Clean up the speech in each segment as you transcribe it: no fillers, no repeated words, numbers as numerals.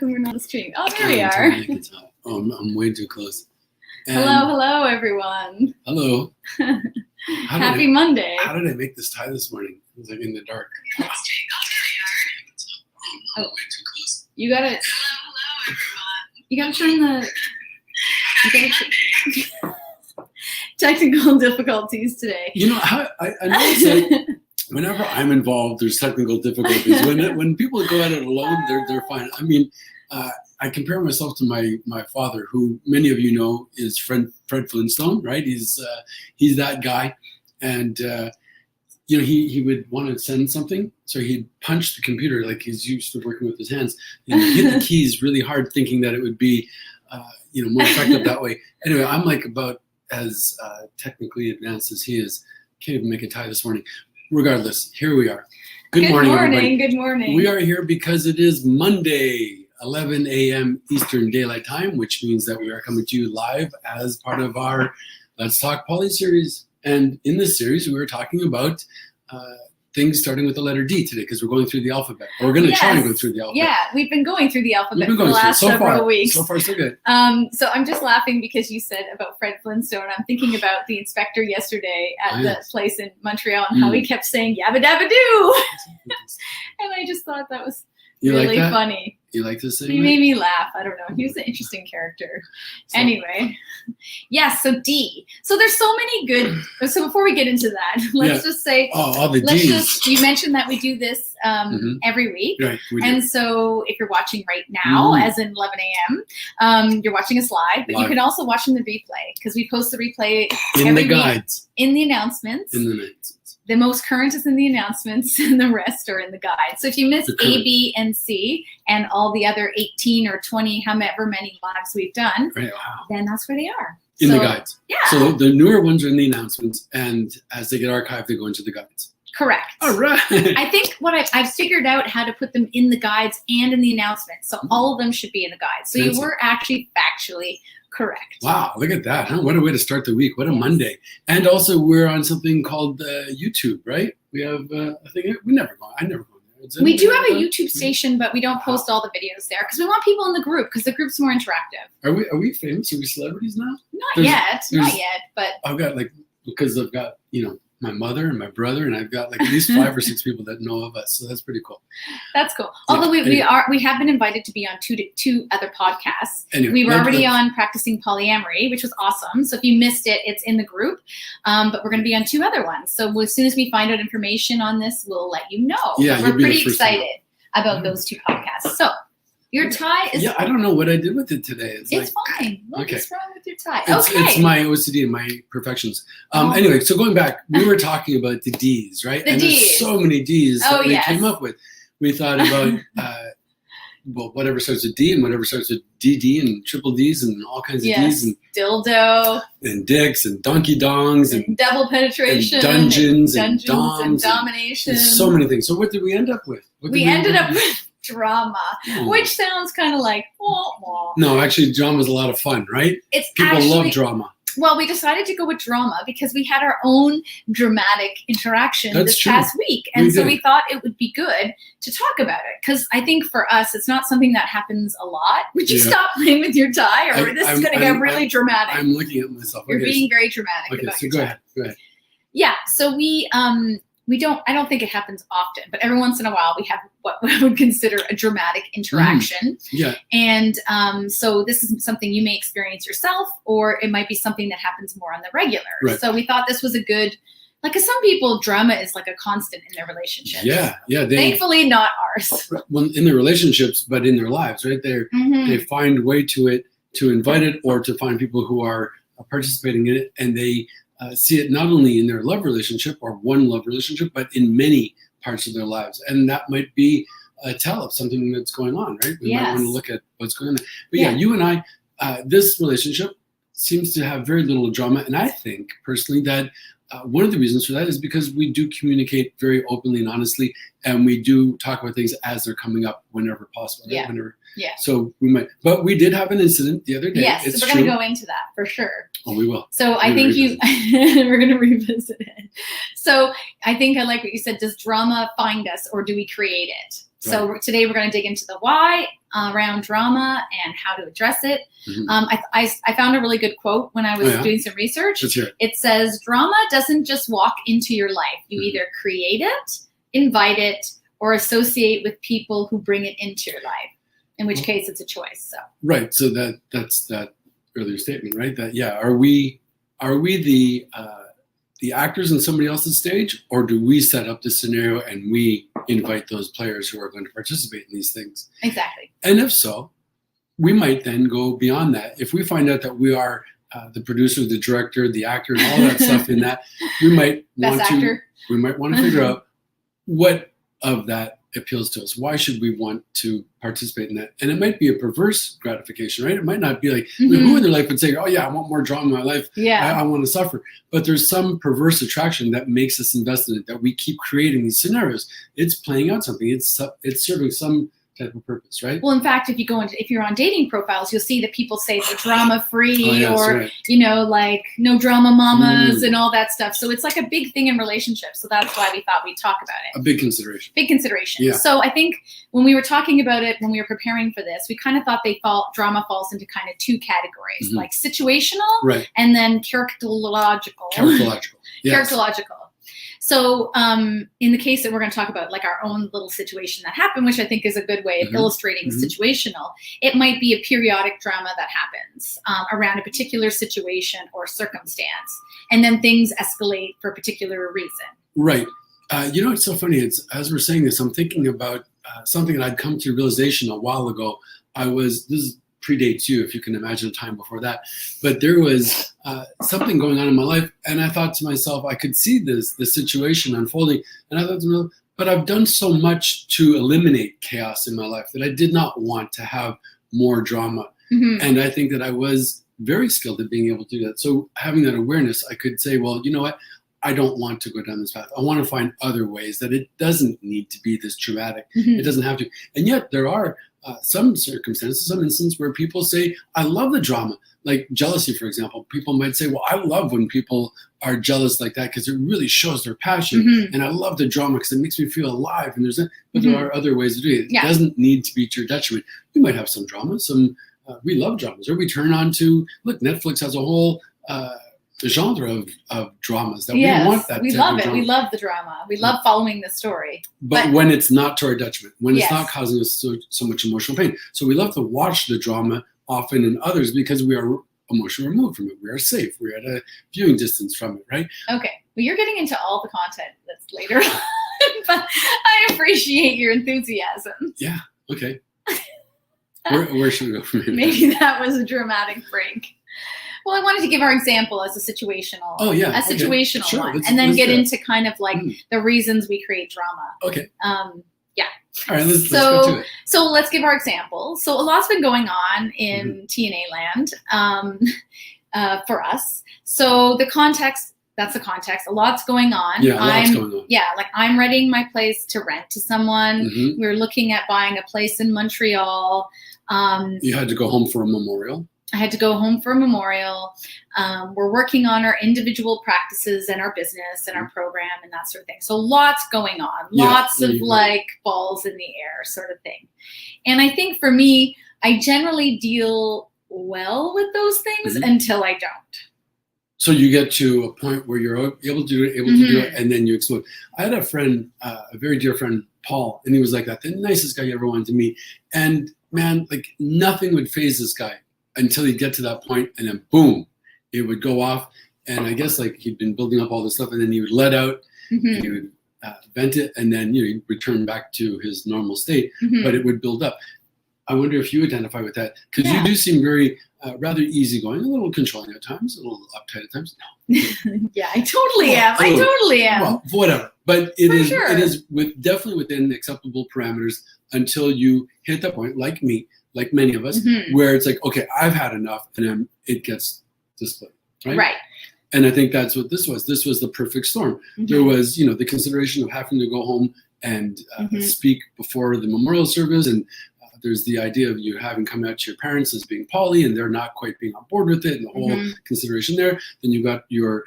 We're not streaming. Oh, there we are. Oh, I'm way too close. And hello, everyone. Hello. Happy Monday. How did I make this tie this morning? It was like in the dark. Oh, I'm way too close. You gotta. Hello, everyone. You gotta turn the. Technical difficulties today. You know how I notice that whenever I'm involved, there's technical difficulties. When people go at it alone, they're fine. I mean, I compare myself to my father, who many of you know is Fred Flintstone, right? He's that guy, and he would want to send something, so he'd punch the computer like he's used to working with his hands, and he'd hit the keys really hard, thinking that it would be more effective that way. Anyway, I'm like about as technically advanced as he is. Can't even make a tie this morning. Regardless, here we are. Good morning, everybody. Good morning. We are here because it is Monday, 11 a.m. Eastern Daylight Time, which means that we are coming to you live as part of our Let's Talk Poly series. And in this series, we are talking about things starting with the letter D today, because we're going through the alphabet. Or we're going to try and go through the alphabet. Yeah, we've been going through the alphabet for the last several weeks. So far, so good. So I'm just laughing because you said about Fred Flintstone. I'm thinking about the inspector yesterday at the place in Montreal and how he kept saying yabba dabba doo. And I just thought that was really funny. You like this thing? He made me laugh. I don't know. He was an interesting character. Anyway. Yes, so D. So there's so many good. So before we get into that, let's just say. Oh, all the Ds. You mentioned that we do this every week. Right, we do. And so if you're watching right now, as in 11 a.m., you're watching us live. But you can also watch in the replay, because we post the replay every week in the announcements. The most current is in the announcements, and the rest are in the guide. So if you miss A, B, and C, and all the other 18 or 20, however many lives we've done, then that's where they are. In the guides. Yeah. So the newer ones are in the announcements, and as they get archived, they go into the guides. Correct. All right. I think I've figured out how to put them in the guides and in the announcements. So all of them should be in the guides. So you were actually factually correct. Wow, look at that. Huh? What a way to start the week. What a Monday. And also we're on something called YouTube, right? We have, I never go on there. We do have a YouTube station, but we don't post all the videos there because we want people in the group, because the group's more interactive. Are we famous? Are we celebrities now? Not yet, but I've got because I've got, my mother and my brother, and I've got at least 5 or 6 people that know of us. So that's pretty cool. That's cool. Although we have been invited to be on two other podcasts. Anyway, we were already on Practicing Polyamory, which was awesome. So if you missed it, it's in the group. But we're going to be on 2 other ones. So as soon as we find out information on this, we'll let you know. Yeah, we're pretty excited about those 2 podcasts. So your tie is... Yeah, I don't know what I did with it today. It's fine. What's wrong with your tie? It's my OCD and my perfections. Anyway, so going back, we were talking about the Ds, right? The Ds. There's so many Ds that we came up with. We thought about, whatever starts with D and whatever starts with DD and triple Ds and all kinds of Ds. And dildo. And dicks and donkey dongs and double penetration. And dungeons and doms. And domination. And so many things. So what did we end up with? We ended up with drama, which sounds kind of like No, actually, drama is a lot of fun, right? People love drama. Well, we decided to go with drama because we had our own dramatic interaction this past week, and so we thought it would be good to talk about it, because I think for us it's not something that happens a lot. Would you stop playing with your tie, or this is going to get really dramatic? I'm looking at myself. You're being very dramatic about your tie. Go ahead. Yeah, so I don't think it happens often, but every once in a while we have what I would consider a dramatic interaction. Yeah. And so this is something you may experience yourself, or it might be something that happens more on the regular. Right. So we thought this was a good, because some people, drama is like a constant in their relationships. Yeah. Thankfully, not ours. Well, in their relationships, but in their lives, right? They find way to invite it, or to find people who are participating in it, and they see it not only in their love relationship or one love relationship, but in many parts of their lives. And that might be a tell of something that's going on, right? We might want to look at what's going on there. But you and I, this relationship seems to have very little drama. And I think personally that one of the reasons for that is because we do communicate very openly and honestly, and we do talk about things as they're coming up whenever possible. Right? So we might, but we did have an incident the other day. Yes, so we're going to go into that for sure. Oh, we will. So I think we're going to revisit it. So I think I like what you said. Does drama find us, or do we create it? So today we're going to dig into the why around drama and how to address it. I found a really good quote when I was doing some research. It says, drama doesn't just walk into your life. You either create it, invite it, or associate with people who bring it into your life, in which case it's a choice. So right. So that's that earlier statement, right? That, are we the actors on somebody else's stage, or do we set up the scenario and we invite those players who are going to participate in these things? Exactly. And if so, we might then go beyond that. If we find out that we are the producer, the director, the actor, and all that stuff in that, we might want to figure out what of that appeals to us. Why should we want to participate in that? And it might be a perverse gratification, right? It might not be like, who in their life would say, oh yeah, I want more drama in my life. I want to suffer. But there's some perverse attraction that makes us invested in it, that we keep creating these scenarios. It's playing out something. It's serving some type of purpose, right? Well, in fact, if you're on dating profiles, you'll see that people say they're drama free, like no drama mamas and all that stuff. So it's like a big thing in relationships. So that's why we thought we'd talk about it. A big consideration. Yeah. So I think when we were talking about it, when we were preparing for this, we kind of thought drama falls into kind of two categories, like situational and then characterological. Yes. Characterological. So in the case that we're going to talk about, like our own little situation that happened, which I think is a good way of illustrating situational, it might be a periodic drama that happens around a particular situation or circumstance. And then things escalate for a particular reason. Right. It's so funny. As we're saying this, I'm thinking about something that I'd come to realization a while ago. This predates you, if you can imagine a time before that. But there was something going on in my life, and I thought to myself, I could see the situation unfolding, and I thought to myself, but I've done so much to eliminate chaos in my life that I did not want to have more drama. And I think that I was very skilled at being able to do that. So having that awareness, I could say, well, you know what? I don't want to go down this path. I want to find other ways that it doesn't need to be this dramatic. It doesn't have to. And yet there are some circumstances, some instances where people say, I love the drama. Like jealousy, for example. People might say, well, I love when people are jealous like that because it really shows their passion. And I love the drama because it makes me feel alive. And but there are other ways to do it. It doesn't need to be to your detriment. You might have some drama. We love dramas. Or we turn on to, Netflix has a whole genre of dramas that we want that. We love it. We love the drama. We love following the story. But when it's not to our detriment, when it's not causing us so much emotional pain. So we love to watch the drama often in others because we are emotionally removed from it. We are safe. We're at a viewing distance from it, right? Okay. Well, you're getting into all the content that's later on, but I appreciate your enthusiasm. Yeah. Okay. Where should we go from here? Maybe that was a dramatic break. Well, I wanted to give our example as a situational, one, and then get into kind of like the reasons we create drama. Okay. All right, let's go to it. So let's give our example. So a lot's been going on in T&A land for us. So that's the context. A lot's going on. Yeah, lots going on. Yeah, like I'm renting my place to rent to someone. We're looking at buying a place in Montreal. You had to go home for a memorial. I had to go home for a memorial. We're working on our individual practices and our business and our program and that sort of thing. So lots going on, lots of like balls in the air sort of thing. And I think for me, I generally deal well with those things until I don't. So you get to a point where you're able to do it, and then you explode. I had a friend, a very dear friend, Paul, and he was like that, the nicest guy you ever wanted to meet. And man, like nothing would faze this guy until he'd get to that point, and then boom, it would go off. And I guess like he'd been building up all this stuff, and then he would let out, and he would vent it, and then he'd return back to his normal state, but it would build up. I wonder if you identify with that, because you do seem very rather easygoing, a little controlling at times, a little uptight at times. No. Yeah, I totally am. I totally am. Well, whatever. But it is definitely within acceptable parameters until you hit that point, like me, like many of us, where it's like, okay, I've had enough, and then it gets displayed, right? Right. And I think that's what this was. This was the perfect storm. There was, the consideration of having to go home and speak before the memorial service, and there's the idea of you having come out to your parents as being poly, and they're not quite being on board with it, and the whole consideration there. Then you got your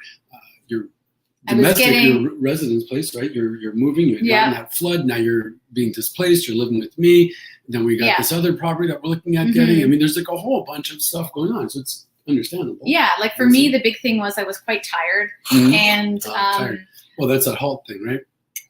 domestic, your residence place, right? You're moving, you're in that flood, now you're being displaced, you're living with me. Then we got this other property that we're looking at getting. I mean, there's like a whole bunch of stuff going on. So it's understandable. Yeah, like for me, the big thing was I was quite tired. And tired. Well, that's that halt thing, right?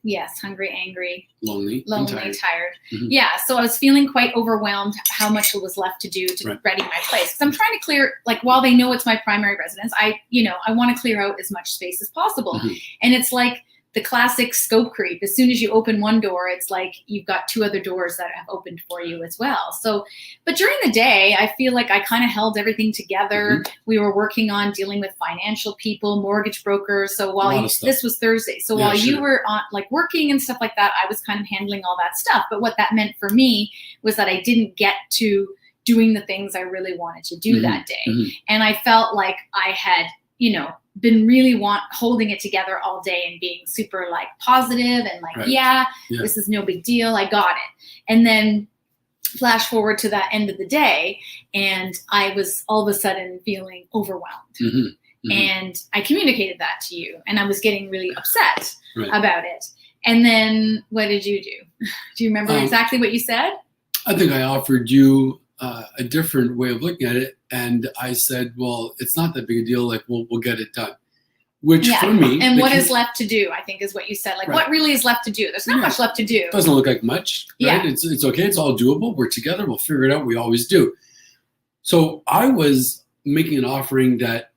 Yes, hungry, angry, lonely, tired. Yeah, so I was feeling quite overwhelmed how much was left to do to ready my place. Because I'm trying to clear, like, while they know it's my primary residence, I want to clear out as much space as possible. And it's like the classic scope creep. As soon as you open one door, it's like you've got two other doors that have opened for you as well. So, but during the day, I feel like I kind of held everything together. We were working on dealing with financial people, mortgage brokers. So while this was Thursday, so while you were on like working and stuff like that, I was kind of handling all that stuff. But what that meant for me was that I didn't get to doing the things I really wanted to do that day. And I felt like I had, been really holding it together all day and being super like positive and like, this is no big deal. I got it. And then flash forward to that end of the day, and I was all of a sudden feeling overwhelmed. And I communicated that to you, and I was getting really upset about it. And then what did you do? Do you remember exactly what you said? I think I offered you a different way of looking at it. And I said, well, it's not that big a deal. Like, we'll get it done. Which for me. And what is left to do, I think, is what you said. Like, what really is left to do? There's not much left to do. It doesn't look like much. Right? It's okay. It's all doable. We're together. We'll figure it out. We always do. So I was making an offering that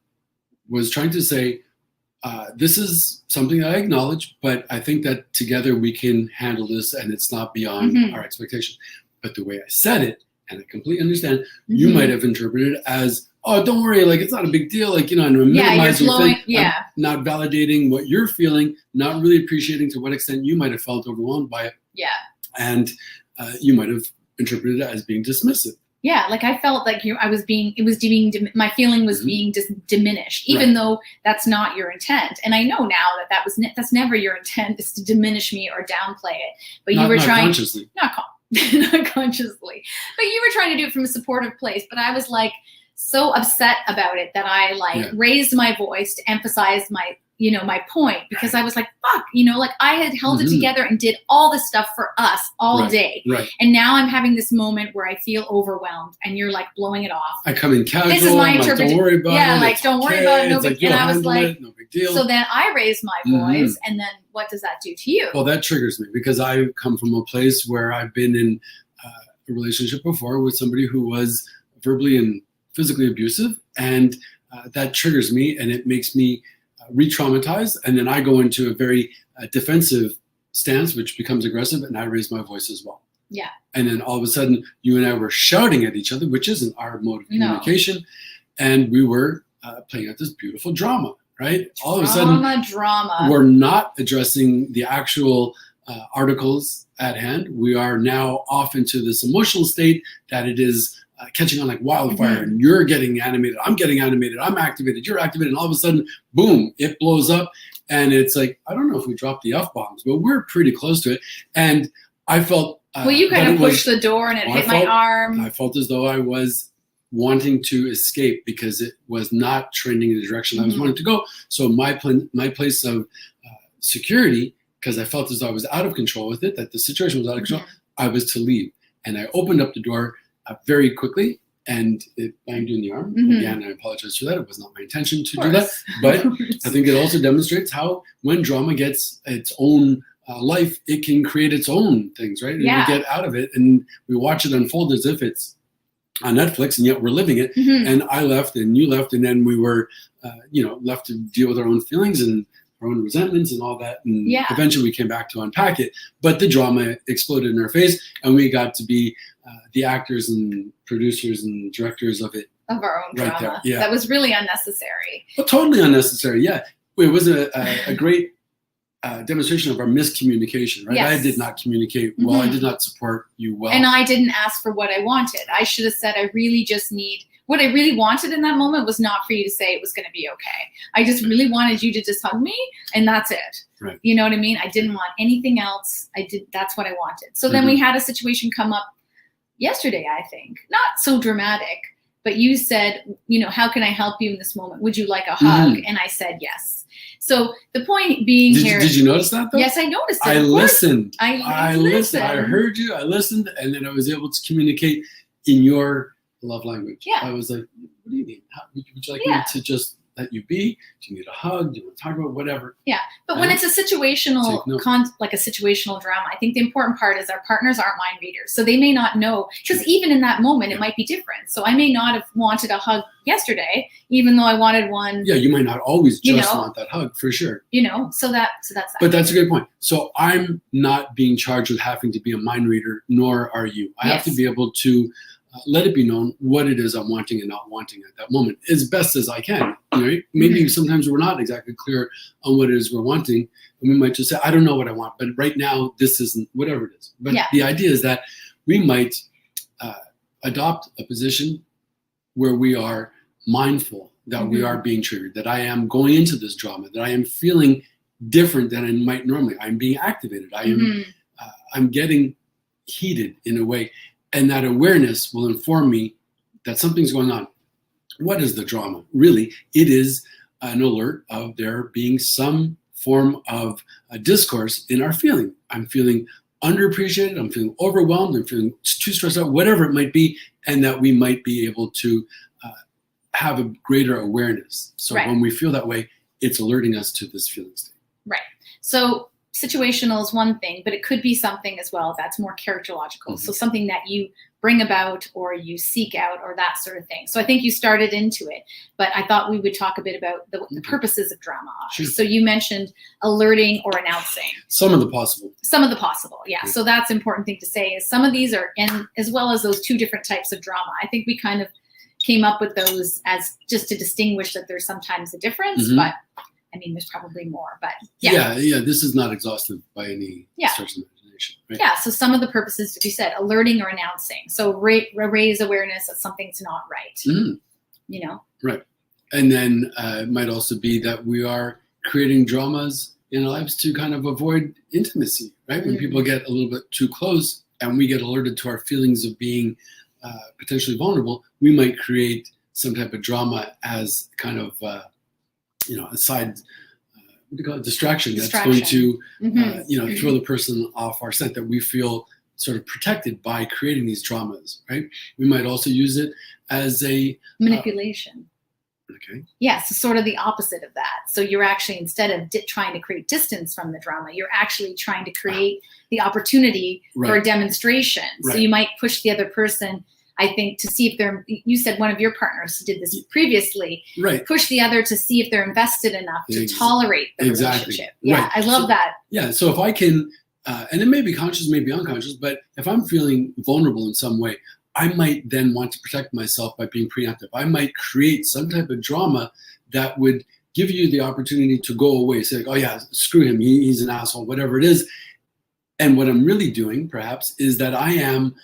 was trying to say, this is something that I acknowledge, but I think that together we can handle this, and it's not beyond our expectation. But the way I said it, and I completely understand, you might have interpreted it as, oh, don't worry, like, it's not a big deal, like, and I'm minimizing things. I'm not validating what you're feeling, not really appreciating to what extent you might have felt overwhelmed by it. And you might have interpreted it as being dismissive. Yeah, like I felt like my feeling was being diminished, even though that's not your intent. And I know now that's never your intent, is to diminish me or downplay it. But you were trying consciously. Not consciously, but you were trying to do it from a supportive place. But I was like so upset about it that I raised my voice to emphasize my point, because I was like, fuck, like I had held it together and did all this stuff for us all day. And now I'm having this moment where I feel overwhelmed, and you're like blowing it off. I come in casual. This is my interpretation. Don't worry about it. Yeah, like, don't worry about it. No big deal. And I was like, no big deal. So then I raised my voice, and then what does that do to you? Well, that triggers me, because I come from a place where I've been in a relationship before with somebody who was verbally and physically abusive, and that triggers me, and it makes me re-traumatized, and then I go into a very defensive stance, which becomes aggressive, and I raise my voice as well. Yeah. And then all of a sudden, you and I were shouting at each other, which isn't our mode of communication, and we were playing out this beautiful drama, right? All of a sudden, we're not addressing the actual articles at hand. We are now off into this emotional state that it is catching on like wildfire, and you're getting animated, I'm getting animated, I'm activated, you're activated, and all of a sudden, boom, it blows up. And it's like, I don't know if we dropped the F-bombs, but we're pretty close to it. And I felt... well, you kind of pushed the door, and it hit my arm. I felt as though I was wanting to escape, because it was not trending in the direction I was wanting to go. So my place of security, because I felt as though I was out of control with it, that the situation was out of control, I was to leave. And I opened up the door very quickly, and it banged you in the arm. Again, I apologize for that. It was not my intention to do that. But I think it also demonstrates how, when drama gets its own life, it can create its own things, right? And we get out of it, and we watch it unfold as if it's on Netflix, and yet we're living it. And I left, and you left, and then we were, left to deal with our own feelings and our own resentments and all that. And eventually we came back to unpack it. But the drama exploded in our face, and we got to be the actors and producers and directors of it. Of our own drama. Yeah. That was really unnecessary. Well, totally unnecessary, yeah. It was a great demonstration of our miscommunication, right? Yes. I did not communicate well. I did not support you well. And I didn't ask for what I wanted. I should have said, I really just need... What I really wanted in that moment was not for you to say it was going to be okay. I just really wanted you to just hug me, and that's it. Right. You know what I mean? I didn't want anything else. That's what I wanted. So then we had a situation come up yesterday, I think. Not so dramatic, but you said, how can I help you in this moment? Would you like a hug? And I said yes. So the point being Did you notice that though? Yes, I noticed it. I listened. I listened. I heard you. I listened, and then I was able to communicate in your love language. Yeah. I was like, what do you need? Would you like me to just let you be? Do you need a hug? Do you want to talk about whatever? Yeah. But when it's a situational, like a situational drama, I think the important part is our partners aren't mind readers. So they may not know, because even in that moment, it might be different. So I may not have wanted a hug yesterday, even though I wanted one. Yeah, you might not always just want that hug, for sure. So that's that. But that's a good point. So I'm not being charged with having to be a mind reader, nor are you. I have to be able to let it be known what it is I'm wanting and not wanting at that moment, as best as I can. Right? Maybe sometimes we're not exactly clear on what it is we're wanting, and we might just say, I don't know what I want, but right now this isn't, whatever it is. But the idea is that we might adopt a position where we are mindful that we are being triggered, that I am going into this drama, that I am feeling different than I might normally. I'm being activated. I'm getting heated in a way. And that awareness will inform me that something's going on. What is the drama? Really, it is an alert of there being some form of a discourse in our feeling. I'm feeling underappreciated. I'm feeling overwhelmed. I'm feeling too stressed out, whatever it might be, and that we might be able to have a greater awareness. So when we feel that way, it's alerting us to this feeling state. Right. So situational is one thing, but it could be something as well that's more characterological. So something that you bring about or you seek out or that sort of thing. So I think you started into it, but I thought we would talk a bit about the purposes of drama. Sure. So you mentioned alerting or announcing. Some of the possible. Yeah. So that's an important thing to say is some of these are, and as well as those two different types of drama. I think we kind of came up with those as just to distinguish that there's sometimes a difference, but I mean, there's probably more, but yeah. This is not exhaustive by any stretch of imagination. Right? Yeah. So some of the purposes to be said, alerting or announcing. So raise awareness that something's not right. Right. And then it might also be that we are creating dramas in our lives to kind of avoid intimacy, right? When people get a little bit too close and we get alerted to our feelings of being potentially vulnerable, we might create some type of drama as kind of a side, what do you call it, distraction. That's going to, throw the person off our scent, that we feel sort of protected by creating these dramas, right? We might also use it as a manipulation. Okay. Yeah, so sort of the opposite of that. So you're actually, instead of trying to create distance from the drama, you're actually trying to create the opportunity for a demonstration. So you might push the other person, I think, to see if they're, you said one of your partners did this previously, push the other to see if they're invested enough to tolerate the relationship. Yeah, I love that. Yeah, so if I can, and it may be conscious, may be unconscious, but if I'm feeling vulnerable in some way, I might then want to protect myself by being preemptive. I might create some type of drama that would give you the opportunity to go away, say, oh yeah, screw him, he's an asshole, whatever it is. And what I'm really doing, perhaps, is that I am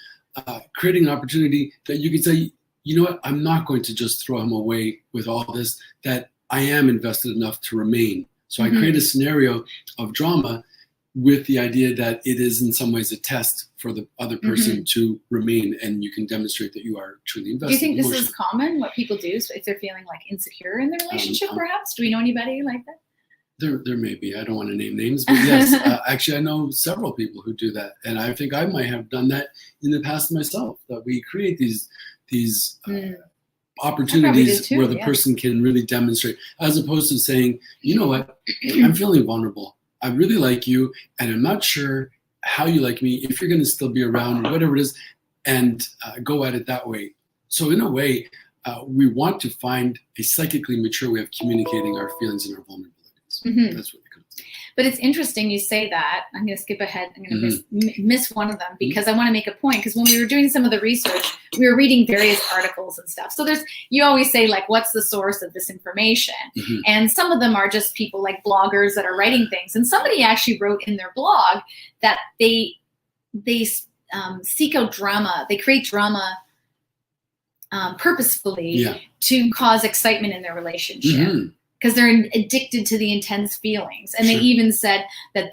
creating an opportunity that you could say, you know what, I'm not going to just throw him away with all this, that I am invested enough to remain. So I create a scenario of drama with the idea that it is in some ways a test for the other person to remain, and you can demonstrate that you are truly invested. Do you think this is common, what people do, so if they're feeling like insecure in their relationship, perhaps? Do we know anybody like that? There may be. I don't want to name names, but yes, actually I know several people who do that. And I think I might have done that in the past myself, that we create these opportunities where the person can really demonstrate, as opposed to saying, you know what, I'm feeling vulnerable. I really like you, and I'm not sure how you like me, if you're going to still be around, whatever it is, and go at it that way. So in a way, we want to find a psychically mature way of communicating our feelings and our vulnerabilities. That's really cool. But it's interesting you say that. I'm going to skip ahead. I'm going to miss one of them because I want to make a point. Because when we were doing some of the research, we were reading various articles and stuff. So you always say, like, what's the source of this information? And some of them are just people like bloggers that are writing things. And somebody actually wrote in their blog that they seek out drama. They create drama purposefully to cause excitement in their relationship. Because they're addicted to the intense feelings. And they even said that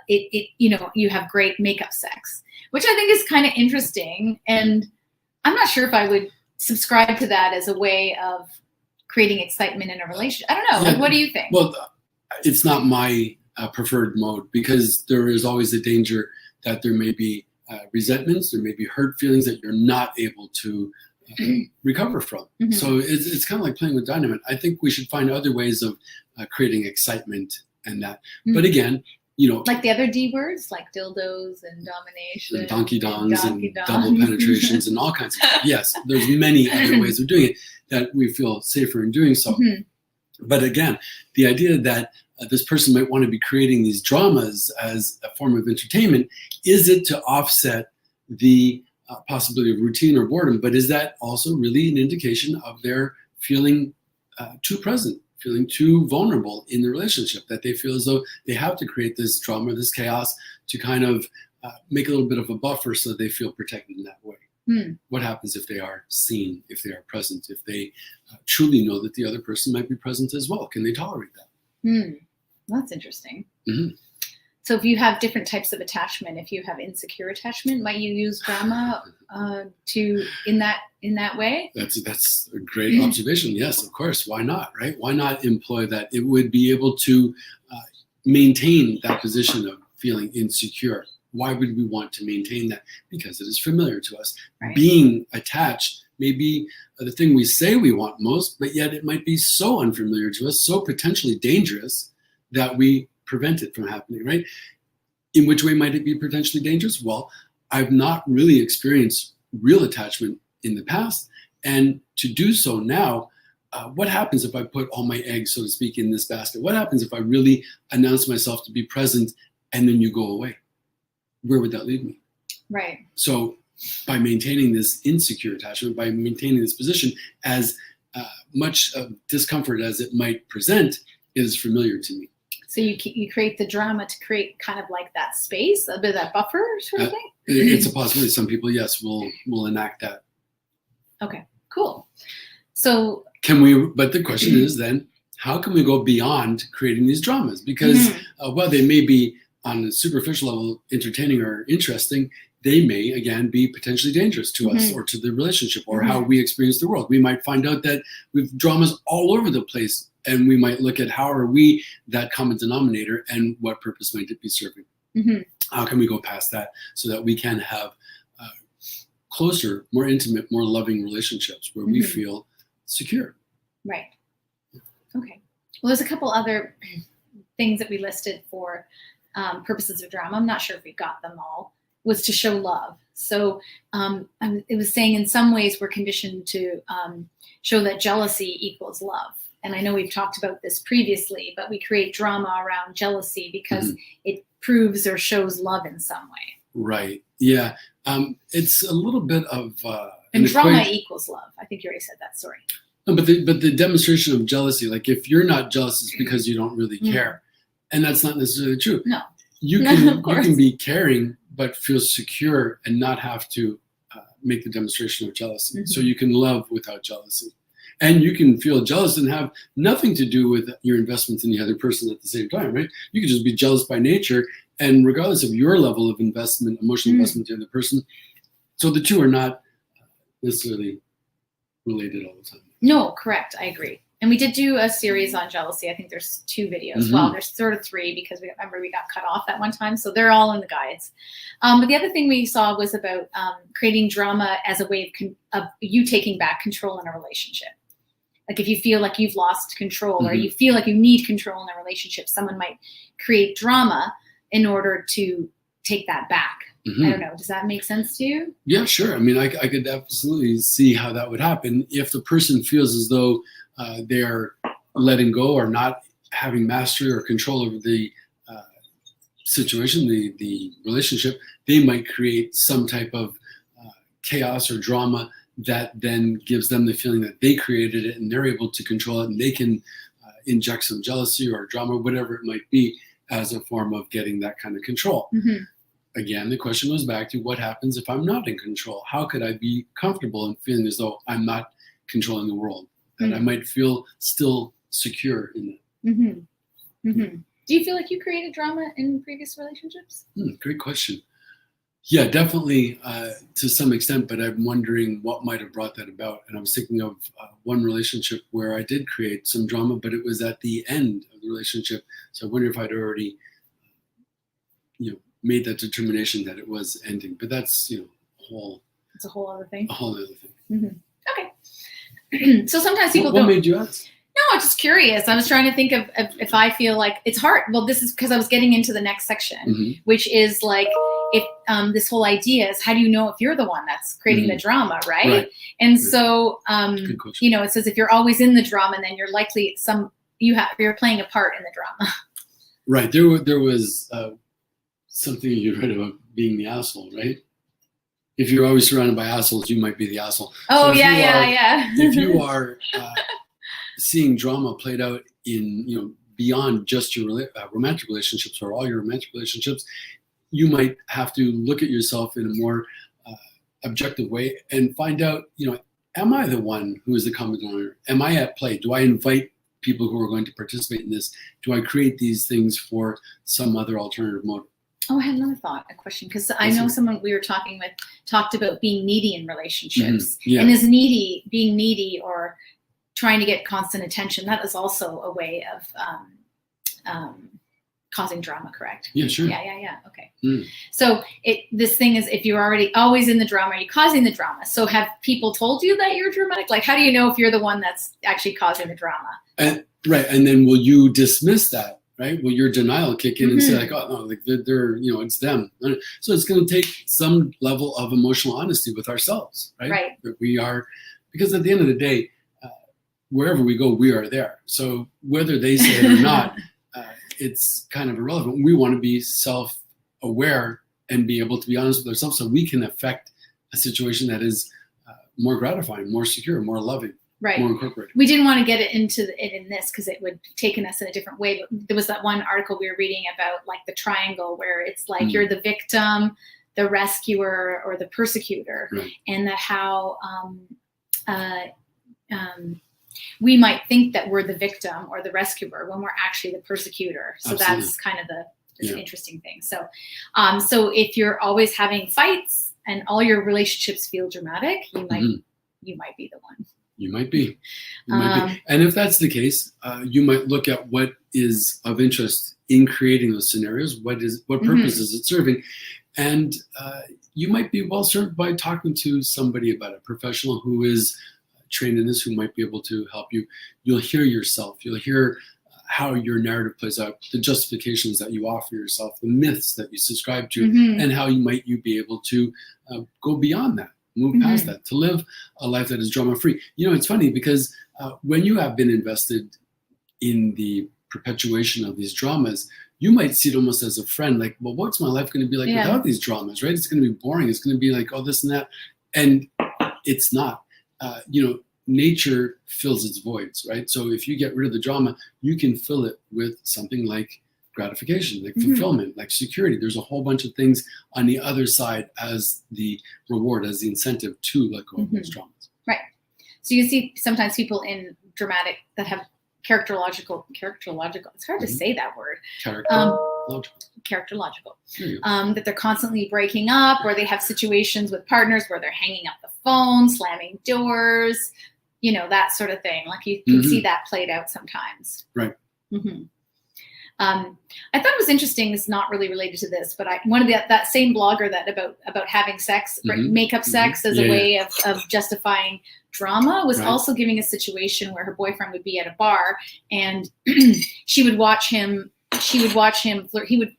you have great makeup sex, which I think is kind of interesting. And I'm not sure if I would subscribe to that as a way of creating excitement in a relationship. I don't know. Like, what do you think? Well, it's not my preferred mode, because there is always a danger that there may be resentments, there may be hurt feelings that you're not able to recover from. So it's kind of like playing with dynamite. I think we should find other ways of creating excitement and that. But again, like the other D words, like dildos and domination, and donkey dongs and double penetrations and all kinds of stuff. Yes, there's many other ways of doing it that we feel safer in doing so. But again, the idea that this person might want to be creating these dramas as a form of entertainment, is it to offset the possibility of routine or boredom? But is that also really an indication of their feeling too present, feeling too vulnerable in the relationship, that they feel as though they have to create this drama, this chaos, to kind of make a little bit of a buffer so that they feel protected in that way? What happens if they are seen, if they are present, if they truly know that the other person might be present as well? Can they tolerate that? That's interesting. So if you have different types of attachment, if you have insecure attachment, might you use drama in that way? That's a great observation. Yes, of course. Why not, right? Why not employ that? It would be able to maintain that position of feeling insecure. Why would we want to maintain that? Because it is familiar to us. Right. Being attached may be the thing we say we want most, but yet it might be so unfamiliar to us, so potentially dangerous, that we prevent it from happening, right? In which way might it be potentially dangerous? Well, I've not really experienced real attachment in the past. And to do so now, what happens if I put all my eggs, so to speak, in this basket? What happens if I really announce myself to be present and then you go away? Where would that leave me? Right. So by maintaining this insecure attachment, by maintaining this position, as much discomfort as it might present, is familiar to me. So you create the drama to create kind of like that space, a bit of that buffer sort of thing? It's a possibility. Some people, yes, will enact that. Okay, cool. So but the question is then, how can we go beyond creating these dramas? Because while they may be on a superficial level entertaining or interesting, they may, again, be potentially dangerous to us or to the relationship or how we experience the world. We might find out that we've dramas all over the place, and we might look at how are we that common denominator and what purpose might it be serving? How can we go past that so that we can have closer, more intimate, more loving relationships where we feel secure? Right. Okay. Well, there's a couple other things that we listed for purposes of drama. I'm not sure if we got them all. Was to show love. So it was saying in some ways we're conditioned to show that jealousy equals love. And I know we've talked about this previously, but we create drama around jealousy because it proves or shows love in some way. Right. Yeah. It's a little bit of and drama equals love. I think you already said that. Sorry. No, but the demonstration of jealousy, like if you're not jealous, it's because you don't really care, and that's not necessarily true. No. You can be caring but feel secure and not have to make the demonstration of jealousy. So you can love without jealousy. And you can feel jealous and have nothing to do with your investment in the other person at the same time, right? You can just be jealous by nature, and regardless of your level of investment, emotional investment in the other person. So the two are not necessarily related all the time. No, correct. I agree. And we did do a series on jealousy. I think there's 2 videos. Well, there's sort of 3 because we got cut off at one time. So they're all in the guides. But the other thing we saw was about creating drama as a way of you taking back control in a relationship. Like if you feel like you've lost control or you feel like you need control in a relationship, someone might create drama in order to take that back. I don't know. Does that make sense to you? Yeah, sure. I mean, I could absolutely see how that would happen if the person feels as though they're letting go or not having mastery or control over the situation, the relationship. They might create some type of chaos or drama that then gives them the feeling that they created it and they're able to control it, and they can inject some jealousy or drama, whatever it might be, as a form of getting that kind of control. Again, the question goes back to what happens if I'm not in control? How could I be comfortable and feeling as though I'm not controlling the world? And I might feel still secure in that. Do you feel like you created drama in previous relationships? Great question. Yeah, definitely to some extent, but I'm wondering what might have brought that about. And I was thinking of one relationship where I did create some drama, but it was at the end of the relationship. So I wonder if I'd already, made that determination that it was ending. But that's, it's a whole other thing. A whole other thing. Mm-hmm. Okay. So sometimes people What made you ask? No, I'm just curious. I was trying to think of if I feel like it's hard. Well, this is because I was getting into the next section, which is like if this whole idea is how do you know if you're the one that's creating the drama, right? And so it says if you're always in the drama, then you're likely you're playing a part in the drama. Right. There was something you read about being the asshole, right? If you're always surrounded by assholes, you might be the asshole. Oh, so yeah. If you are seeing drama played out in, beyond just your romantic relationships or all your romantic relationships, you might have to look at yourself in a more objective way and find out, am I the one who is the common denominator? Am I at play? Do I invite people who are going to participate in this? Do I create these things for some other alternative motive? Oh, I had another a question, because I know someone we were talking with talked about being needy in relationships. And is being needy or trying to get constant attention, that is also a way of causing drama, correct? Yeah, sure. Yeah. Okay. So this thing is, if you're always in the drama, are you causing the drama? So have people told you that you're dramatic? Like, how do you know if you're the one that's actually causing the drama? Right. And then will you dismiss that? Right? Will your denial kick in and say like, oh no, like they're it's them. So it's going to take some level of emotional honesty with ourselves, right? Right. That we are, because at the end of the day, wherever we go, we are there. So whether they say it or not, it's kind of irrelevant. We want to be self-aware and be able to be honest with ourselves so we can affect a situation that is more gratifying, more secure, more loving. Right. More incorporated. We didn't want to get it in this because it would have taken us in a different way. But there was that one article we were reading about, like the triangle, where it's like you're the victim, the rescuer, or the persecutor, and that how we might think that we're the victim or the rescuer when we're actually the persecutor. So that's kind of the interesting thing. So, so if you're always having fights and all your relationships feel dramatic, you might be the one. You might be. And if that's the case, you might look at what is of interest in creating those scenarios. What purpose is it serving? And you might be well served by talking to somebody about it, a professional who is trained in this, who might be able to help you. You'll hear yourself. You'll hear how your narrative plays out, the justifications that you offer yourself, the myths that you subscribe to, and how you be able to go beyond that. Move past that, to live a life that is drama-free. It's funny because when you have been invested in the perpetuation of these dramas, you might see it almost as a friend, like, well, what's my life going to be like without these dramas, right? It's going to be boring. It's going to be like, oh, this and that. And it's not. Nature fills its voids, right? So if you get rid of the drama, you can fill it with something like gratification, like fulfillment, like security. There's a whole bunch of things on the other side as the reward, as the incentive to let go of those dramas. Right. So you see sometimes people in dramatic that have characterological, it's hard to say that word. Characterological. That they're constantly breaking up, or they have situations with partners where they're hanging up the phone, slamming doors, that sort of thing. Like you can see that played out sometimes. Right. I thought it was interesting. It's not really related to this, but one of that same blogger that about having sex, makeup sex as a way of justifying drama, was also giving a situation where her boyfriend would be at a bar and she would watch him flirt. He would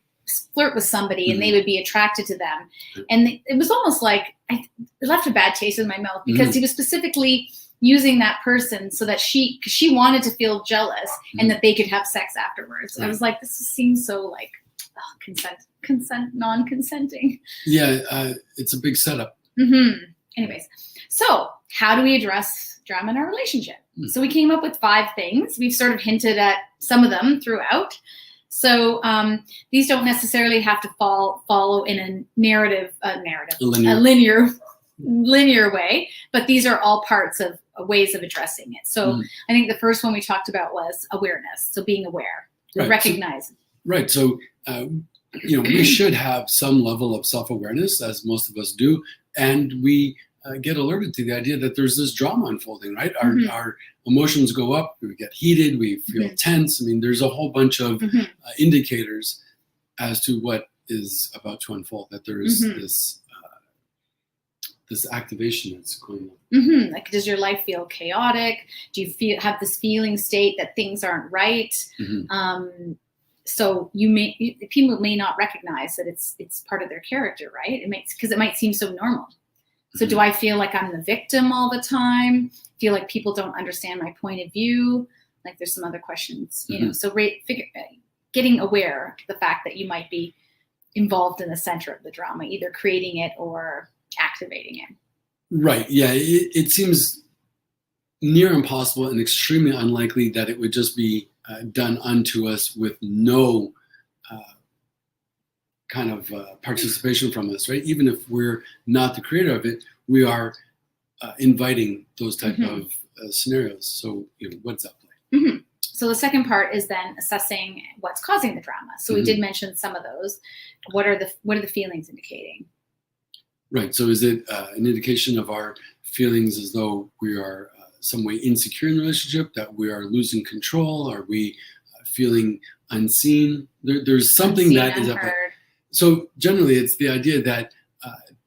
flirt with somebody and they would be attracted to them, and it was almost like it left a bad taste in my mouth because he was specifically using that person so that she wanted to feel jealous and that they could have sex afterwards. I was like, this seems so like non-consenting. Yeah, it's a big setup. Anyways, so how do we address drama in our relationship? So we came up with 5 things. We've sort of hinted at some of them throughout. So these don't necessarily have to follow in a linear way, but these are all parts of ways of addressing it. So I think the first one we talked about was awareness. So being aware, recognize. Right. So we should have some level of self-awareness, as most of us do, and we get alerted to the idea that there's this drama unfolding, right? Our emotions go up, we get heated, we feel tense. I mean, there's a whole bunch of indicators as to what is about to unfold, that there is this activation that's going on. Like, does your life feel chaotic? Do you have this feeling state that things aren't right? So people may not recognize that it's part of their character, right? Because it might seem so normal. So do I feel like I'm the victim all the time? Feel like people don't understand my point of view? Like, there's some other questions, So getting aware of the fact that you might be involved in the center of the drama, either creating it or activating it. Right. Yeah. It seems near impossible and extremely unlikely that it would just be done unto us with no kind of participation from us, right? Even if we're not the creator of it, we are inviting those type of scenarios. So, what's that play? So the second part is then assessing what's causing the drama. So we did mention some of those. What are the feelings indicating? Right. So is it an indication of our feelings as though we are some way insecure in the relationship, that we are losing control? Are we feeling unseen? There's something unseen, that is up. So generally, it's the idea that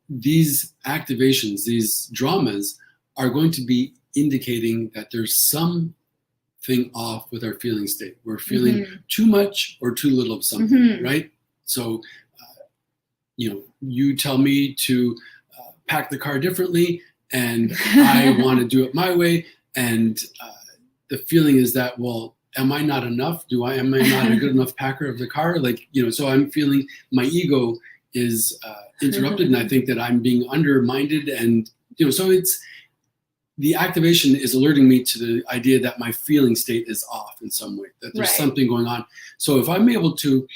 these activations, these dramas, are going to be indicating that there's something off with our feeling state. We're feeling too much or too little of something, right? So, you tell me to pack the car differently, and I want to do it my way. And the feeling is that, well, am I not enough? Am I not a good enough packer of the car? So I'm feeling my ego is interrupted, and I think that I'm being undermined, and so it's the activation is alerting me to the idea that my feeling state is off in some way, that there's something going on. So if I'm able to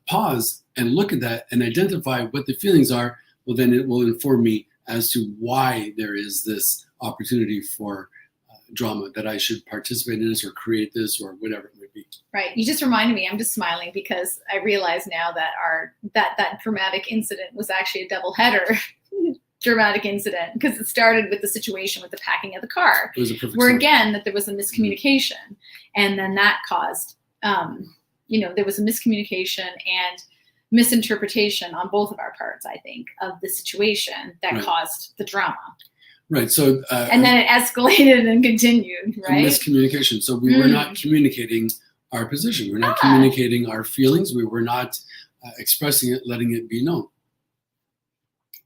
pause and look at that and identify what the feelings are, well, then it will inform me as to why there is this opportunity for drama, that I should participate in this or create this or whatever it might be. Right. You just reminded me, I'm just smiling because I realize now that that dramatic incident was actually a double header dramatic incident, because it started with the situation with the packing of the car, it was a perfect where story. Again, that there was a miscommunication, and then that caused, there was a miscommunication and misinterpretation on both of our parts, I think, of the situation that caused the drama. Right. So, and then it escalated and continued, right? Miscommunication. So we were not communicating our position. We're not communicating our feelings. We were not expressing it, letting it be known.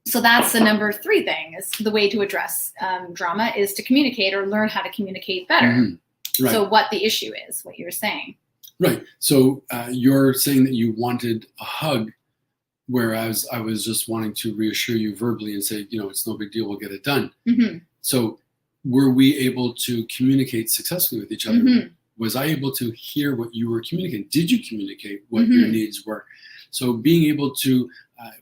So that's the number 3 thing, is the way to address drama is to communicate, or learn how to communicate better. Right. So what the issue is, what you were saying. Right. So you're saying that you wanted a hug, whereas I was just wanting to reassure you verbally and say, it's no big deal, we'll get it done. So were we able to communicate successfully with each other? Was I able to hear what you were communicating? Did you communicate what your needs were? So being able to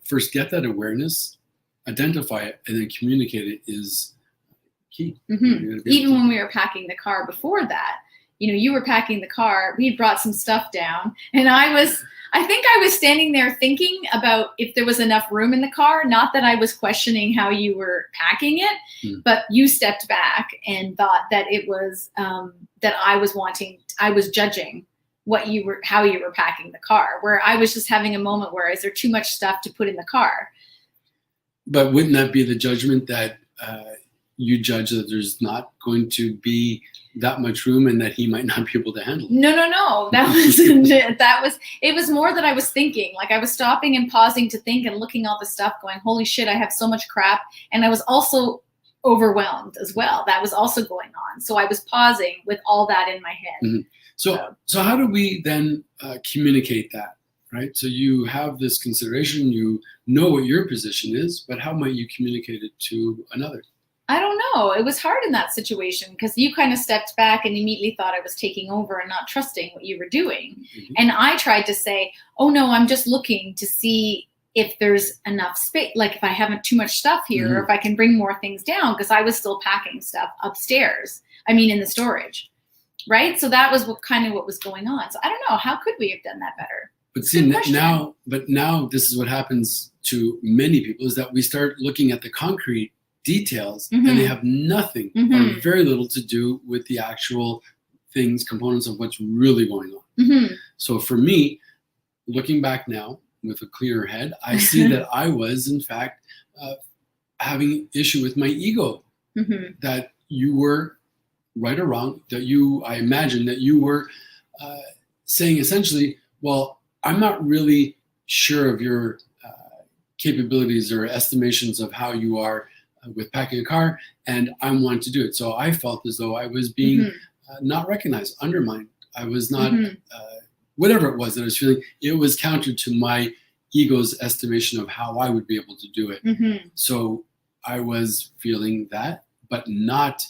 first get that awareness, identify it, and then communicate it is key. Even when we were packing the car before that, you were packing the car, we brought some stuff down, and I think I was standing there thinking about if there was enough room in the car. Not that I was questioning how you were packing it, but you stepped back and thought that it was, that I was judging how you were packing the car, where I was just having a moment where, is there too much stuff to put in the car? But wouldn't that be the judgment that you judge that there's not going to be that much room and that he might not be able to handle it? No. It was more that I was thinking, like I was stopping and pausing to think and looking at all the stuff going, holy shit, I have so much crap. And I was also overwhelmed as well. That was also going on. So I was pausing with all that in my head. So how do we then communicate that? Right. So you have this consideration, you know what your position is, but how might you communicate it to another? I don't know. It was hard in that situation because you kind of stepped back and immediately thought I was taking over and not trusting what you were doing. And I tried to say, oh no, I'm just looking to see if there's enough space, like if I haven't too much stuff here, or if I can bring more things down, because I was still packing stuff upstairs. I mean, in the storage. Right. So that was what was going on. So I don't know. How could we have done that better? But see, now this is what happens to many people, is that we start looking at the concrete details and they have nothing or very little to do with the actual things, components of what's really going on. So for me, looking back now with a clearer head, I see that I was, in fact, having issue with my ego, that you were right or wrong, that I imagine that you were saying essentially, well, I'm not really sure of your capabilities or estimations of how you are with packing a car, and I wanted to do it. So I felt as though I was being not recognized, undermined. I was not, whatever it was that I was feeling, it was counter to my ego's estimation of how I would be able to do it. So I was feeling that, but not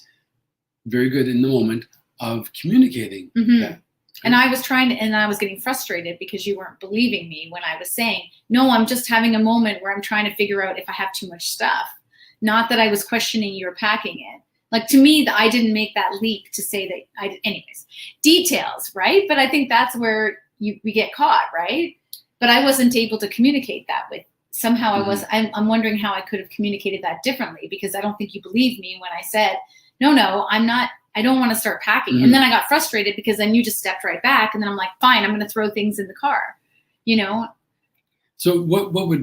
very good in the moment of communicating that. And I was I was getting frustrated because you weren't believing me when I was saying, no, I'm just having a moment where I'm trying to figure out if I have too much stuff. Not that I was questioning your packing it. Like, to me, I didn't make that leap to say that I did. Anyways, details, right? But I think that's where we get caught, right? But I wasn't able to communicate that with. Somehow I'm wondering how I could have communicated that differently, because I don't think you believed me when I said, no, I don't want to start packing. And then I got frustrated because then you just stepped right back, and then I'm like, fine, I'm going to throw things in the car, So what would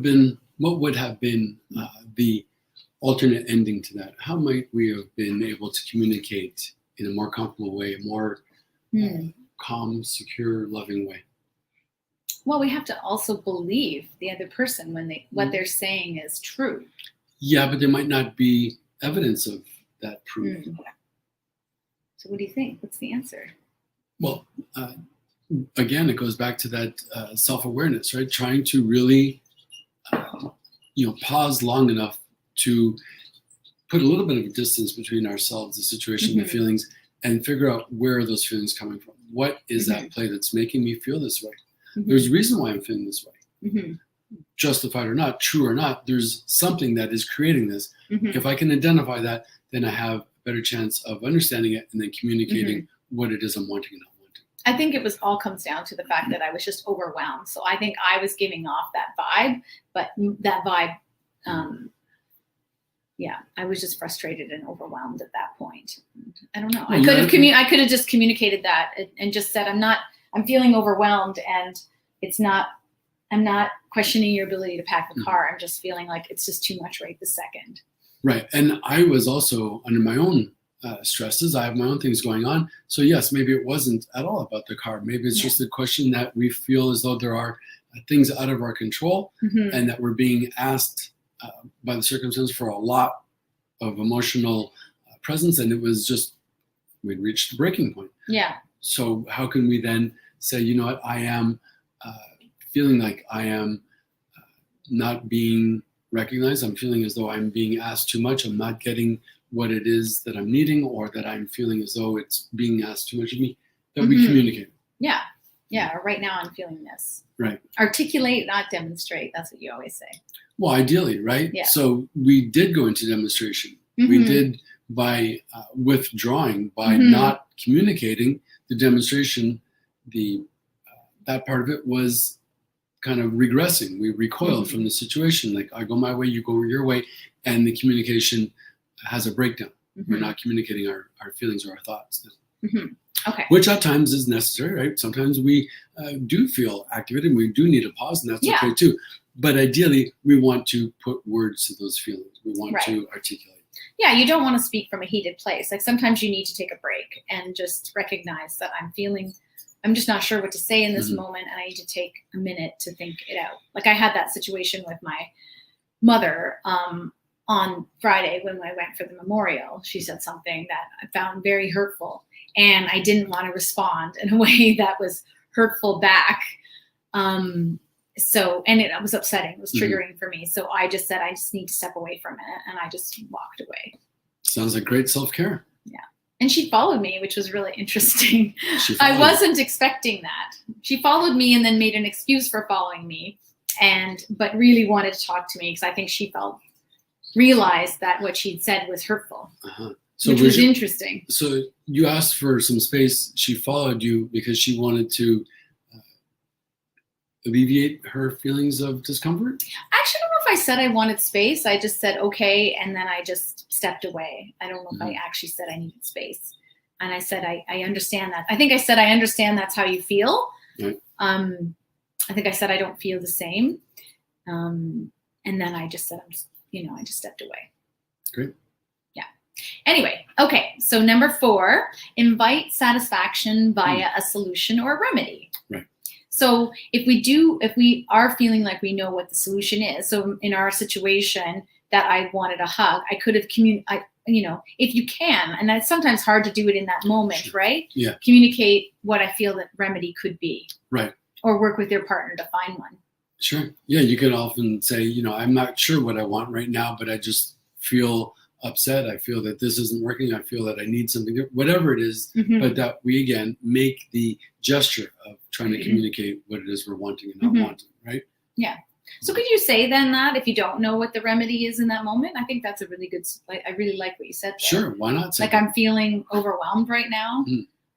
have been the alternate ending to that? How might we have been able to communicate in a more comfortable way, a more calm, secure, loving way? Well, we have to also believe the other person when what they're saying is true. Yeah, but there might not be evidence of that proof. So what do you think? What's the answer? Well, again, it goes back to that self-awareness, right? Trying to really, pause long enough to put a little bit of a distance between ourselves, the situation, the feelings, and figure out where are those feelings coming from. What is that play that's making me feel this way? There's a reason why I'm feeling this way. Justified or not, true or not, there's something that is creating this. If I can identify that, then I have a better chance of understanding it and then communicating what it is I'm wanting and not wanting. I think it all comes down to the fact that I was just overwhelmed. So I think I was giving off that vibe, but that vibe, I was just frustrated and overwhelmed at that point. I don't know. Well, I could have just communicated that and just said, I'm feeling overwhelmed, and I'm not questioning your ability to pack the car. I'm just feeling like it's just too much right this second. Right. And I was also under my own stresses. I have my own things going on. So yes, maybe it wasn't at all about the car. Maybe it's just a question that we feel as though there are things out of our control and that we're being asked by the circumstance for a lot of emotional presence. And it was just, we'd reached the breaking point. Yeah. So how can we then say, you know what, I am feeling like I am not being recognized. I'm feeling as though I'm being asked too much. I'm not getting what it is that I'm needing, or that I'm feeling as though it's being asked too much of me, that we communicate. Yeah. Yeah. Right now I'm feeling this. Right. Articulate, not demonstrate. That's what you always say. Well, ideally, right? Yeah. So we did go into demonstration. We did by withdrawing, by not communicating. The demonstration, that part of it was kind of regressing. We recoiled from the situation. Like, I go my way, you go your way, and the communication has a breakdown. We're not communicating our feelings or our thoughts. Okay. Which at times is necessary, right? Sometimes we do feel activated and we do need a pause, and that's okay too. But ideally, we want to put words to those feelings. We want to articulate. Yeah, you don't want to speak from a heated place. Like, sometimes you need to take a break and just recognize that I'm just not sure what to say in this moment, and I need to take a minute to think it out. Like, I had that situation with my mother on Friday when I went for the memorial. She said something that I found very hurtful, and I didn't want to respond in a way that was hurtful back. And it was upsetting. It was triggering for me. So I just said, I just need to step away for a minute, and I just walked away. Sounds like great self-care. Yeah. And she followed me, which was really interesting. I wasn't expecting that. She followed me and then made an excuse for following me, but really wanted to talk to me because I think she realized that what she'd said was hurtful, which was interesting. So you asked for some space. She followed you because she wanted to alleviate her feelings of discomfort? Actually, I don't know if I said I wanted space. I just said okay, and then I just stepped away. I don't know if I actually said I needed space. And I said, I understand that. I think I said, I understand that's how you feel. Right. I think I said, I don't feel the same. And then I just said, I just stepped away. Great. Yeah. Anyway, okay. So number 4, invite satisfaction via a solution or a remedy. Right. So if we are feeling like we know what the solution is, so in our situation that I wanted a hug, I could have if you can, and it's sometimes hard to do it in that moment, Sure. right? Yeah. Communicate what I feel that remedy could be. Right. Or work with your partner to find one. Sure. Yeah, you could often say, I'm not sure what I want right now, but I just feel upset. I feel that this isn't working. I feel that I need something different, whatever it is, but that we, again, make the gesture of trying to communicate what it is we're wanting and not wanting, right? Yeah. So could you say then that if you don't know what the remedy is in that moment? I think that's a really good, I really like what you said there. Sure, why not say like that? I'm feeling overwhelmed right now.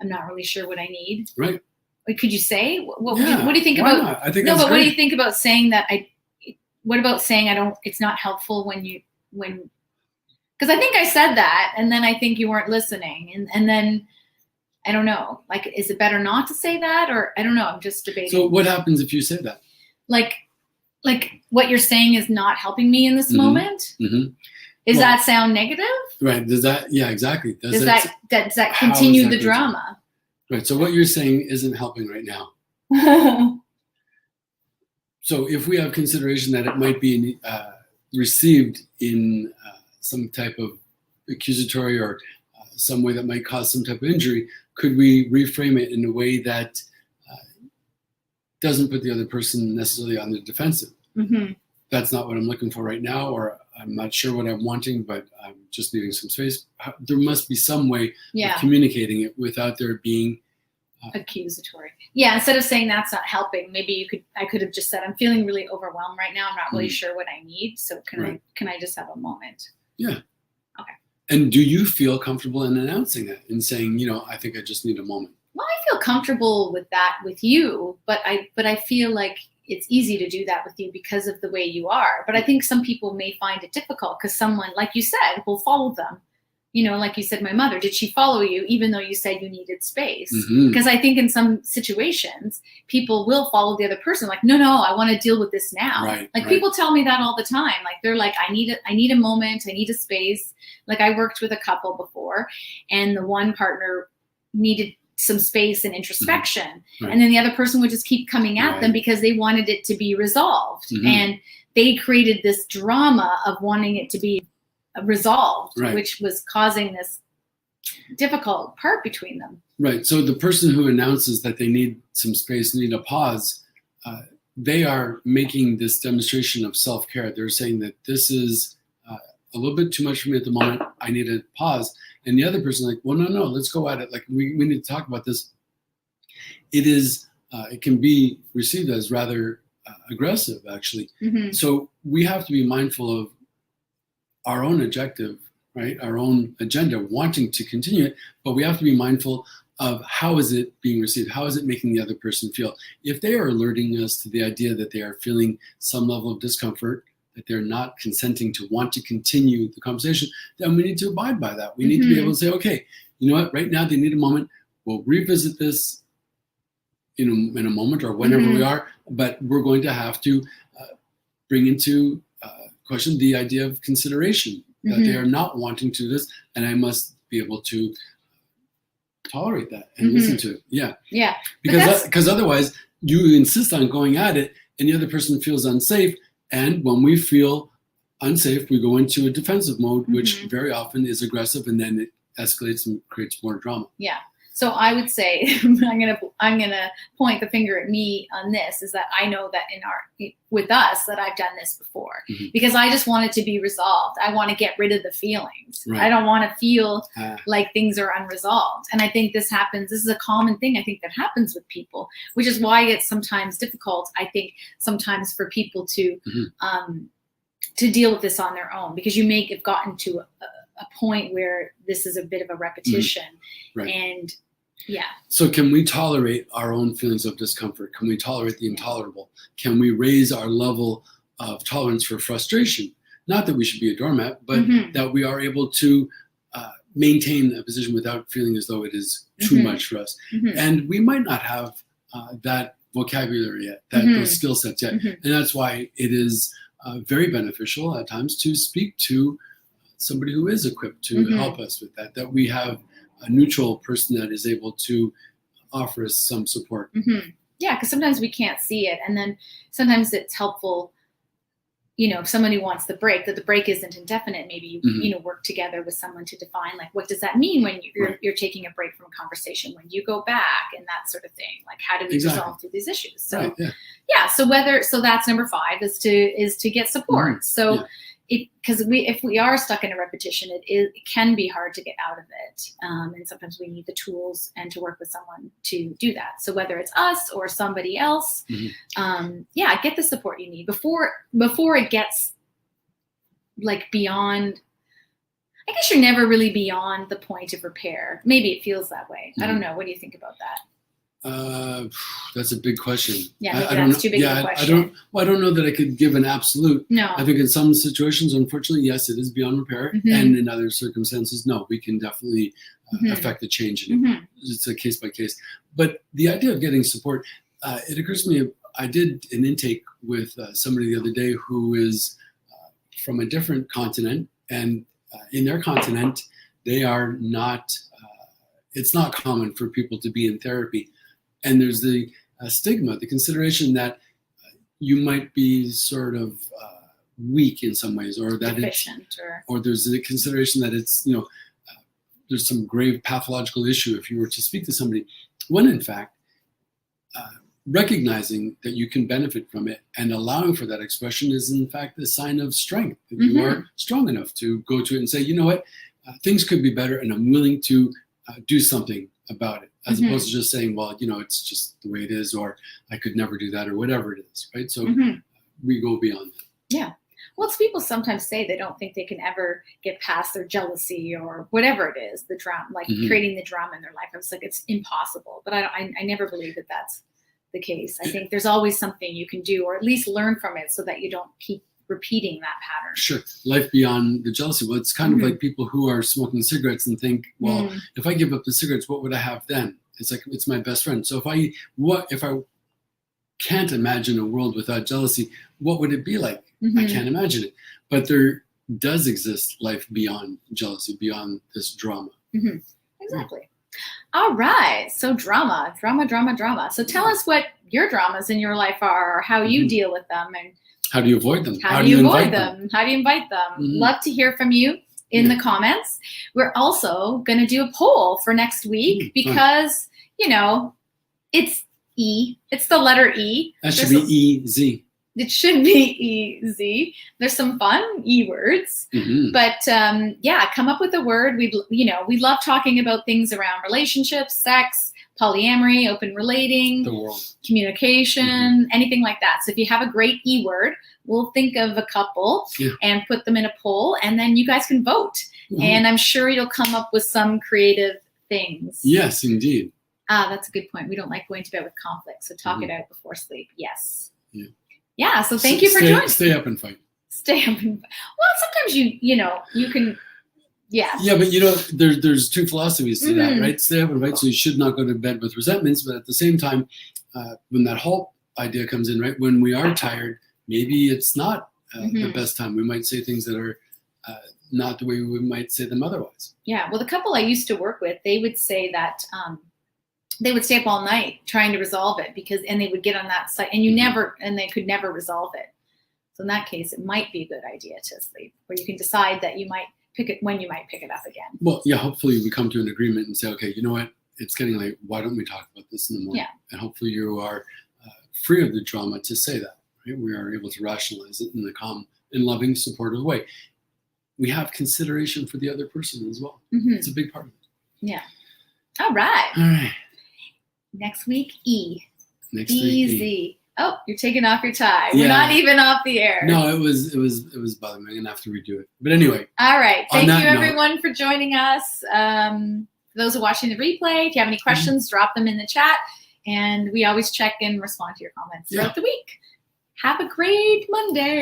I'm not really sure what I need. Right. Like, could you say? What do you think why about? Not? I think no, that's but great. What do you think about saying that? What about saying I don't? It's not helpful when because I think I said that, and then I think you weren't listening, and then I don't know. Like, is it better not to say that, or I don't know? I'm just debating. So what happens if you say that? Like what you're saying is not helping me in this moment. Does that sound negative? Right. Does that? Yeah, exactly. Does that continue the drama? Right. So what you're saying isn't helping right now. So if we have consideration that it might be received in some type of accusatory or some way that might cause some type of injury, could we reframe it in a way that doesn't put the other person necessarily on the defensive? That's not what I'm looking for right now, or I'm not sure what I'm wanting, but I'm just needing some space. There must be some way of communicating it without there being accusatory. Yeah, instead of saying that's not helping, maybe I could have just said, I'm feeling really overwhelmed right now. I'm not really sure what I need. So can I just have a moment? Yeah. Okay. And do you feel comfortable in announcing that and saying, I think I just need a moment? Well, I feel comfortable with that with you, but I feel like it's easy to do that with you because of the way you are. But I think some people may find it difficult because someone, like you said, will follow them. Like you said, my mother, did she follow you even though you said you needed space? Because I think in some situations, people will follow the other person. Like, no, I want to deal with this now. Right, people tell me that all the time. Like, they're like, I need a moment. I need a space. Like, I worked with a couple before, and the one partner needed some space and introspection. And then the other person would just keep coming at them because they wanted it to be resolved. And they created this drama of wanting it to be resolved, which was causing this difficult part between them. Right. So the person who announces that they need some space, need a pause, they are making this demonstration of self-care. They're saying that this is a little bit too much for me at the moment. I need a pause. And the other person like, well, no, let's go at it. Like, we need to talk about this. It can be received as rather aggressive, actually. So we have to be mindful of our own objective, right? Our own agenda, wanting to continue it, but we have to be mindful of how is it being received? How is it making the other person feel? If they are alerting us to the idea that they are feeling some level of discomfort, that they're not consenting to want to continue the conversation, then we need to abide by that. We need to be able to say, okay, you know what, right now they need a moment. We'll revisit this in a moment or whenever we are, but we're going to have to bring into question the idea of consideration, that they are not wanting to do this, and I must be able to tolerate that and listen to it. Yeah. Because otherwise you insist on going at it and the other person feels unsafe, and when we feel unsafe we go into a defensive mode, which very often is aggressive, and then it escalates and creates more drama. Yeah. So I would say, I'm gonna point the finger at me on this, is that I know that with us that I've done this before, because I just want it to be resolved. I want to get rid of the feelings. I don't want to feel like things are unresolved. And I think this is a common thing I think that happens with people, which is why it's sometimes difficult, I think, sometimes for people to deal with this on their own, because you may have gotten to a point where this is a bit of a repetition, and Yeah. So can we tolerate our own feelings of discomfort? Can we tolerate the intolerable? Can we raise our level of tolerance for frustration? Not that we should be a doormat, but that we are able to maintain a position without feeling as though it is too much for us. And we might not have that vocabulary yet, those skill sets yet. And that's why it is very beneficial at times to speak to somebody who is equipped to help us with that we have a neutral person that is able to offer us some support. Yeah, because sometimes we can't see it. And then sometimes it's helpful, if somebody wants the break, that the break isn't indefinite. Maybe you work together with someone to define, like, what does that mean when you're taking a break from a conversation, when you go back, and that sort of thing. Like, how do we resolve through these issues? So so that's number 5 is to get support. So because if we are stuck in a repetition, it can be hard to get out of it. And sometimes we need the tools and to work with someone to do that. So whether it's us or somebody else, get the support you need before it gets like beyond. I guess you're never really beyond the point of repair. Maybe it feels that way. I don't know. What do you think about that? That's a big question. Yeah, I don't know. Too big of a question. I don't know that I could give an absolute. No. I think in some situations, unfortunately, yes, it is beyond repair. And in other circumstances, no, we can definitely affect the change. It's a case by case. But the idea of getting support, it occurs to me, I did an intake with somebody the other day who is from a different continent. And in their continent, they are not, it's not common for people to be in therapy. And there's the stigma, the consideration that you might be sort of weak in some ways, or that deficient, or there's the consideration that it's, there's some grave pathological issue if you were to speak to somebody, when in fact, recognizing that you can benefit from it and allowing for that expression is in fact a sign of strength, that you are strong enough to go to it and say, you know what, things could be better and I'm willing to do something about it, as opposed to just saying, well, it's just the way it is, or I could never do that, or whatever it is, right? So we go beyond that. Yeah. Well, it's people sometimes say they don't think they can ever get past their jealousy or whatever it is, the drama, like creating the drama in their life. I was like, it's impossible. But I never believe that that's the case. I think there's always something you can do, or at least learn from it, so that you don't keep repeating that pattern. Sure. Life beyond the jealousy. Well, it's kind of like people who are smoking cigarettes and think, well, if I give up the cigarettes, what would I have then? It's like, it's my best friend. So if I can't imagine a world without jealousy, what would it be like? I can't imagine it. But there does exist life beyond jealousy, beyond this drama. Exactly. All right. So drama. So tell us what your dramas in your life are, or how you deal with them, and how do you avoid them? How do you avoid them? How do you invite them? Love to hear from you in the comments. We're also going to do a poll for next week because, it's E. It's the letter E. That should be E-Z. It should be E-Z. There's some fun E words. But come up with a word. We love talking about things around relationships, sex, polyamory, open relating, the world, communication, anything like that. So if you have a great E word, we'll think of a couple and put them in a poll, and then you guys can vote. And I'm sure you'll come up with some creative things. Yes, indeed. That's a good point. We don't like going to bed with conflict, so talk it out before sleep. Yes. Yeah. So thank you for joining. Stay up and fight. Stay up and fight. Well, sometimes you can. Yeah. Yeah, but there's two philosophies to that, right? Stay up and fight, so you should not go to bed with resentments. But at the same time, when that halt idea comes in, right? When we are tired, maybe it's not the best time. We might say things that are not the way we might say them otherwise. Yeah. Well, the couple I used to work with, they would say that they would stay up all night trying to resolve it and they would get on that site, and they could never resolve it. So in that case, it might be a good idea to sleep, or you can decide that you might pick it when you might pick it up again. Well, yeah, hopefully we come to an agreement and say, okay, you know what? It's getting late. Why don't we talk about this in the morning? Yeah. And hopefully you are free of the drama to say that. Right? We are able to rationalize it in a calm and loving, supportive way. We have consideration for the other person as well. It's a big part of it. Yeah. All right. Next week, E. Next week, E. Oh, you're taking off your tie. We're not even off the air. No, it was bothering me. I'm gonna have to redo it. But anyway. All right. Thank you everyone for joining us. For those who are watching the replay, if you have any questions, drop them in the chat. And we always check and respond to your comments throughout the week. Have a great Monday.